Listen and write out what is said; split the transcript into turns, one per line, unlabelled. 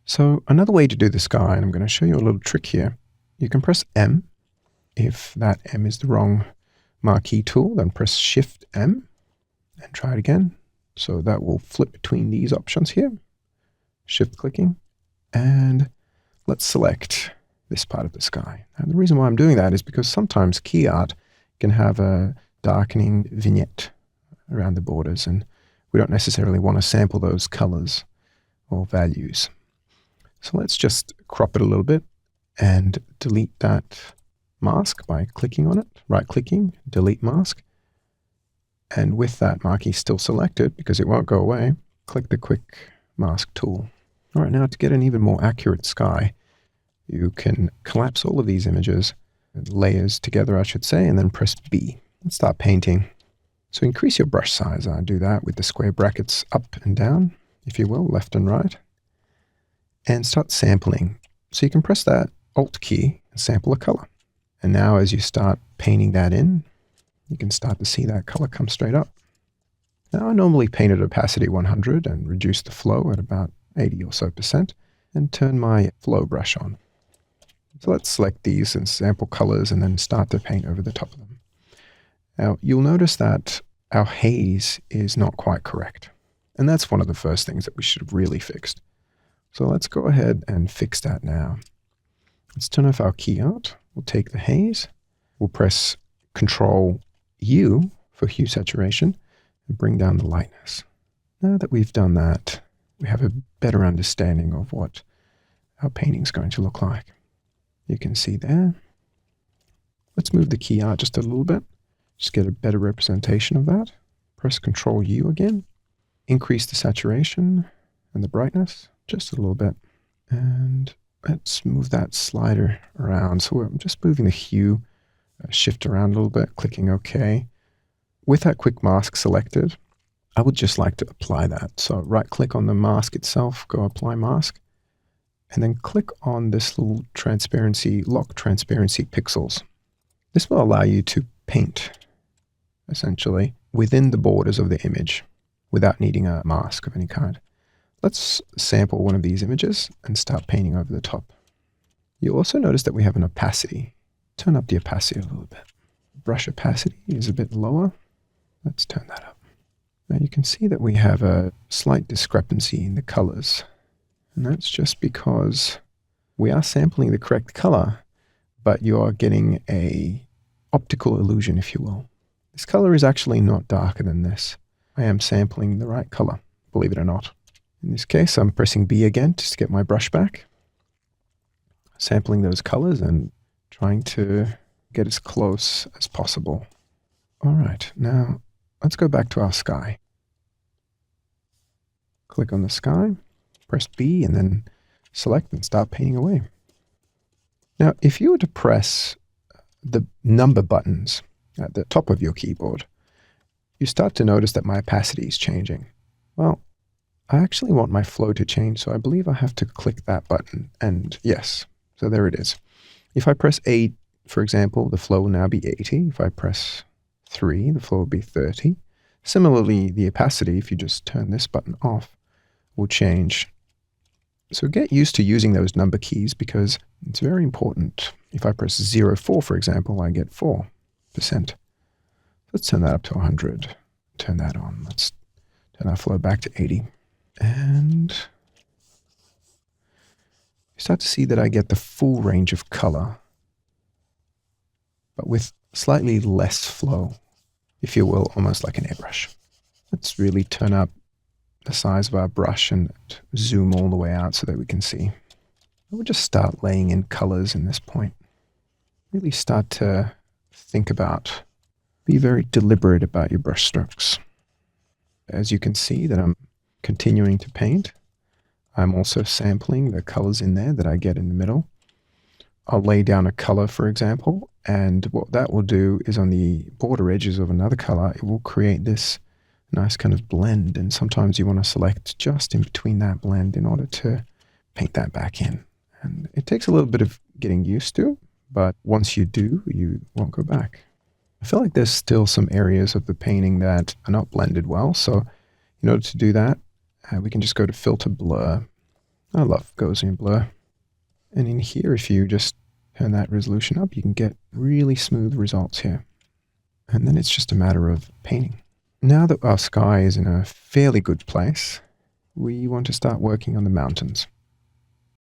So another way to do the sky, and I'm going to show you a little trick here. You can press M. If that M is the wrong marquee tool, then press Shift M and try it again. So that will flip between these options here. Shift clicking, and let's select this part of the sky. And the reason why I'm doing that is because sometimes key art can have a darkening vignette around the borders, and we don't necessarily want to sample those colors or values. So let's just crop it a little bit and delete that mask by clicking on it, right-clicking, delete mask. And with that marquee still selected, because it won't go away, click the quick mask tool. All right, now to get an even more accurate sky, you can collapse all of these images, layers together, I should say, and then press B. Let's start painting. So increase your brush size. I do that with the square brackets up and down, if you will, left and right. And start sampling. So you can press that Alt key and sample a color. And now as you start painting that in, you can start to see that color come straight up. Now I normally paint at opacity 100 and reduce the flow at about 80 or so %, and turn my flow brush on. So let's select these and sample colors and then start to paint over the top of them. Now you'll notice that our haze is not quite correct. And that's one of the first things that we should have really fixed. So let's go ahead and fix that now. Let's turn off our key art. We'll take the haze. We'll press Control U for hue saturation and bring down the lightness. Now that we've done that, we have a better understanding of what our painting is going to look like. You can see there. Let's move the key art just a little bit. Just get a better representation of that. Press Control U again. Increase the saturation and the brightness just a little bit. And let's move that slider around. So I'm just moving the hue, shift around a little bit, clicking OK. With that quick mask selected, I would just like to apply that. So right click on the mask itself, go Apply Mask, and then click on this little transparency, lock transparency pixels. This will allow you to paint, essentially, within the borders of the image without needing a mask of any kind. Let's sample one of these images and start painting over the top. You'll also notice that we have an opacity. Turn up the opacity a little bit. Brush opacity is a bit lower. Let's turn that up. Now you can see that we have a slight discrepancy in the colors. And that's just because we are sampling the correct color, but you are getting a optical illusion, if you will. This color is actually not darker than this. I am sampling the right color, believe it or not. In this case, I'm pressing B again just to get my brush back, sampling those colors and trying to get as close as possible. All right, now let's go back to our sky. Click on the sky, press B, and then select and start painting away. Now, if you were to press the number buttons at the top of your keyboard, you start to notice that my opacity is changing. Well, I actually want my flow to change, so I believe I have to click that button, and yes, so there it is. If I press A, for example, the flow will now be 80. If I press 3, the flow will be 30. Similarly, the opacity, if you just turn this button off, will change. So get used to using those number keys because it's very important. If I press 0.4, for example, I get 4%. Let's turn that up to 100. Turn that on. Let's turn our flow back to 80. And you start to see that I get the full range of color, but with slightly less flow, if you will, almost like an airbrush. Let's really turn up the size of our brush and zoom all the way out so that we can see. I would just start laying in colors in this point. Really start to think about, be very deliberate about your brush strokes. As you can see that I'm continuing to paint, I'm also sampling the colors in there that I get in the middle. I'll lay down a color, for example, and what that will do is on the border edges of another color, it will create this nice kind of blend. And sometimes you want to select just in between that blend in order to paint that back in. And it takes a little bit of getting used to, but once you do, you won't go back. I feel like there's still some areas of the painting that are not blended well. So in order to do that, we can just go to Filter Blur, I love Gaussian blur. And in here, if you just turn that resolution up, you can get really smooth results here. And then it's just a matter of painting. Now that our sky is in a fairly good place, we want to start working on the mountains.